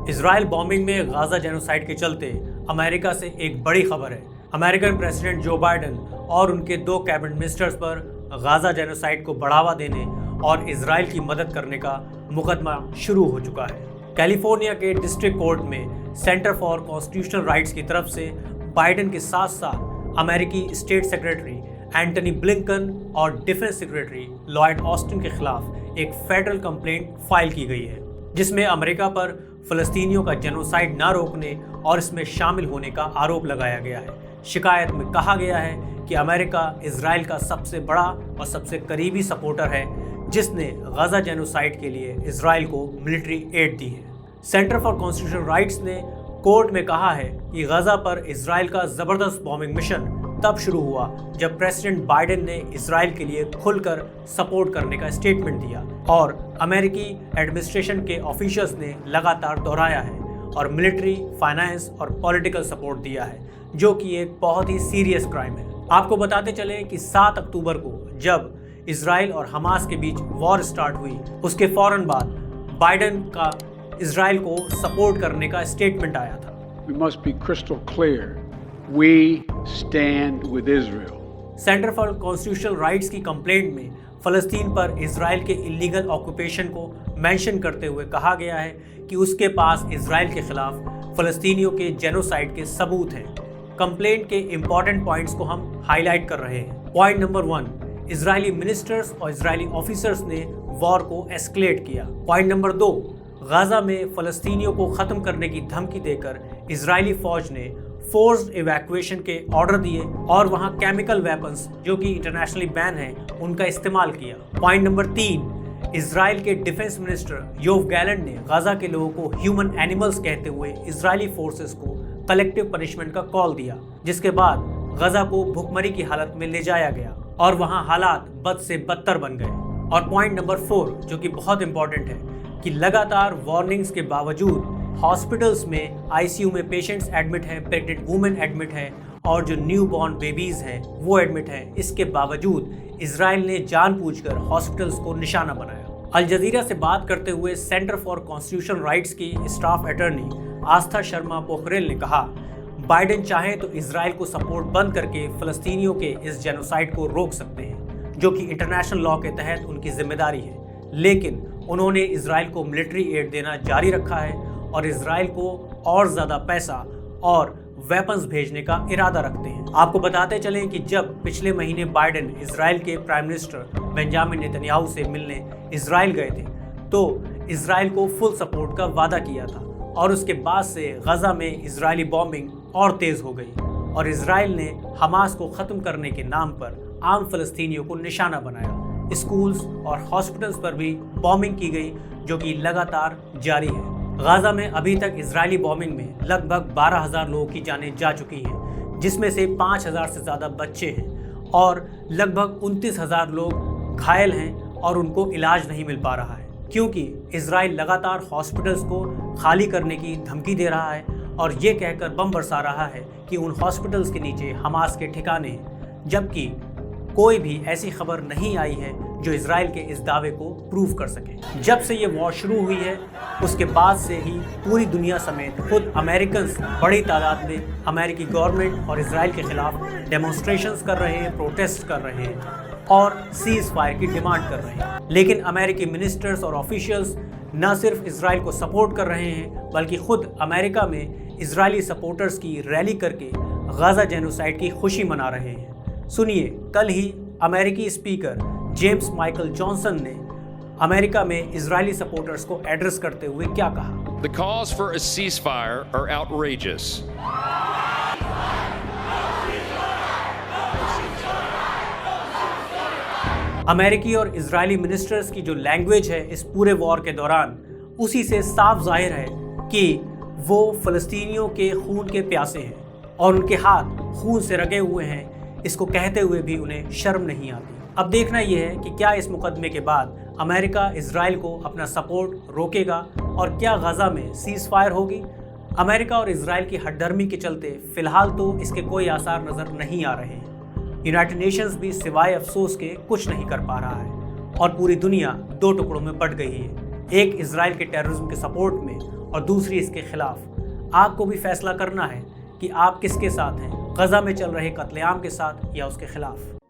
Israel bombing में Gaza genocide के चलते अमेरिका से एक बड़ी खबर है। अमेरिकन प्रेसिडेंट जो बाइडेन और उनके 2 कैबिनेट मिनिस्टर्स पर गाजा जेनोसाइड को बढ़ावा देने और इजराइल की मदद करने का मुकदमा शुरू हो चुका है। कैलिफोर्निया के डिस्ट्रिक्ट कोर्ट में सेंटर फॉर कॉन्स्टिट्यूशनल राइट्स की तरफ से बाइडेन के साथ साथ अमेरिकी स्टेट सेक्रेटरी एंटनी ब्लिंकन और डिफेंस सेक्रेटरी लॉयड ऑस्टिन के खिलाफ एक फेडरल कंप्लेंट फाइल की गई है, जिसमें अमेरिका पर फ़लस्तीनियों का जेनोसाइड न रोकने और इसमें शामिल होने का आरोप लगाया गया है। शिकायत में कहा गया है कि अमेरिका इजराइल का सबसे बड़ा और सबसे करीबी सपोर्टर है, जिसने गाजा जेनोसाइड के लिए इजराइल को मिलिट्री एड दी है। सेंटर फॉर कॉन्स्टिट्यूशनल राइट्स ने कोर्ट में कहा है कि गाजा पर इजराइल का ज़बरदस्त बॉम्बिंग मिशन तब शुरू हुआ जब प्रेसिडेंट बाइडेन ने इजराइल के लिए खुलकर सपोर्ट करने का स्टेटमेंट दिया और अमेरिकी एडमिनिस्ट्रेशन के ऑफिशियल्स ने लगातार दोहराया है और मिलिट्री, फाइनेंस और पॉलिटिकल सपोर्ट दिया है, जो कि एक बहुत ही सीरियस क्राइम है। आपको बताते चले कि 7 अक्टूबर को जब इजराइल और हमास के बीच वॉर स्टार्ट हुई, उसके फौरन बाद बाइडेन का इजराइल को सपोर्ट करने का स्टेटमेंट आया था। We must be crystal clear. We stand with Israel. Centre for constitutional rights की कंप्लेंट में फ़लस्तीन पर इजराइल के इलीगल ऑक्यूपेशन को मेंशन करते हुए कहा गया है कि उसके पास इजराइल के खिलाफ फ़लस्तीनियों के जेनोसाइड के सबूत हैं। कंप्लेंट के इंपॉर्टेंट पॉइंट्स को हम हाईलाइट कर रहे हैं। पॉइंट नंबर 1, इजरायली मिनिस्टर्स और इजरायली ऑफिसर्स ने वॉर को एस्केलेट किया। पॉइंट नंबर 2, गाजा में फ़लस्तीनियों को ख़त्म करने की धमकी देकर इजरायली फ़ौज ने फोर्स्ड इवैक्यूएशन के ऑर्डर दिए और वहां केमिकल वेपन्स, जो कि इंटरनेशनली बैन है, उनका इस्तेमाल किया। पॉइंट नंबर 3, इजराइल के डिफेंस मिनिस्टर योव गैलेंट ने गाजा के लोगों को ह्यूमन एनिमल्स कहते हुए इजरायली फोर्सेस को कलेक्टिव पनिशमेंट का कॉल दिया, जिसके बाद गाजा को भुखमरी की हालत में ले जाया गया और वहां हालात बद से बदतर बन गए। और पॉइंट नंबर 4, जो कि बहुत इंपॉर्टेंट है, कि लगातार वार्निंग्स के बावजूद हॉस्पिटल्स में आईसीयू में पेशेंट्स एडमिट हैं, प्रेग्नेंट वुमेन एडमिट हैं और जो न्यू बॉर्न बेबीज़ हैं वो एडमिट हैं। इसके बावजूद इजराइल ने जानबूझकर हॉस्पिटल्स को निशाना बनाया। अल जजीरा से बात करते हुए सेंटर फॉर कॉन्स्टिट्यूशनल राइट्स की स्टाफ अटर्नी आस्था शर्मा पोखरेल ने कहा, बाइडेन चाहे तो इजराइल को सपोर्ट बंद करके फ़लस्तीनियों के इस जेनोसाइड को रोक सकते हैं, जो कि इंटरनेशनल लॉ के तहत उनकी जिम्मेदारी है, लेकिन उन्होंने इजराइल को मिलिट्री एड देना जारी रखा है और इजराइल को और ज़्यादा पैसा और वेपन्स भेजने का इरादा रखते हैं। आपको बताते चलें कि जब पिछले महीने बाइडेन इजराइल के प्राइम मिनिस्टर बेंजामिन नेतन्याहू से मिलने इजराइल गए थे, तो इजराइल को फुल सपोर्ट का वादा किया था और उसके बाद से गाजा में इजरायली बॉम्बिंग और तेज़ हो गई और इजराइल ने हमास को ख़त्म करने के नाम पर आम फ़लस्तीनियों को निशाना बनाया। स्कूल्स और हॉस्पिटल्स पर भी बॉम्बिंग की गई, जो कि लगातार जारी है। गाजा में अभी तक इजरायली बॉम्बिंग में लगभग 12,000 लोगों की जानें जा चुकी हैं, जिसमें से 5,000 से ज़्यादा बच्चे हैं और लगभग 29,000 लोग घायल हैं और उनको इलाज नहीं मिल पा रहा है, क्योंकि इजराइल लगातार हॉस्पिटल्स को खाली करने की धमकी दे रहा है और ये कहकर बम बरसा रहा है कि उन हॉस्पिटल्स के नीचे हमास के ठिकाने हैं, जबकि कोई भी ऐसी खबर नहीं आई है जो इजराइल के इस दावे को प्रूव कर सके। जब से ये वॉर शुरू हुई है, उसके बाद से ही पूरी दुनिया समेत खुद अमेरिकन बड़ी तादाद में अमेरिकी गवर्नमेंट और इजराइल के खिलाफ डेमोन्स्ट्रेशंस कर रहे हैं, प्रोटेस्ट कर रहे हैं और सीज फायर की डिमांड कर रहे हैं। लेकिन अमेरिकी मिनिस्टर्स और ऑफिशियल्स न सिर्फ इजराइल को सपोर्ट कर रहे हैं, बल्कि खुद अमेरिका में इजरायली सपोर्टर्स की रैली करके गाजा जेनोसाइड की खुशी मना रहे हैं। सुनिए, कल ही अमेरिकी स्पीकर जेम्स माइकल जॉनसन ने अमेरिका में इजरायली सपोर्टर्स को एड्रेस करते हुए क्या कहा। The calls for a ceasefire are outrageous. अमेरिकी और इजरायली मिनिस्टर्स की जो लैंग्वेज है इस पूरे वॉर के दौरान, उसी से साफ जाहिर है कि वो फ़लस्तीनियों के खून के प्यासे हैं और उनके हाथ खून से रगे हुए हैं। इसको कहते हुए भी उन्हें शर्म नहीं आती। अब देखना यह है कि क्या इस मुकदमे के बाद अमेरिका इजराइल को अपना सपोर्ट रोकेगा और क्या गाजा में सीज फायर होगी। अमेरिका और इजराइल की हठधर्मी के चलते फिलहाल तो इसके कोई आसार नज़र नहीं आ रहे हैं। यूनाइटेड नेशंस भी सिवाय अफसोस के कुछ नहीं कर पा रहा है और पूरी दुनिया 2 टुकड़ों में बंट गई है, एक इजराइल के टेररिज्म के सपोर्ट में और दूसरी इसके खिलाफ। आपको भी फैसला करना है कि आप किसके साथ हैं, गजा में चल रहे कत्लेआम के साथ या उसके खिलाफ।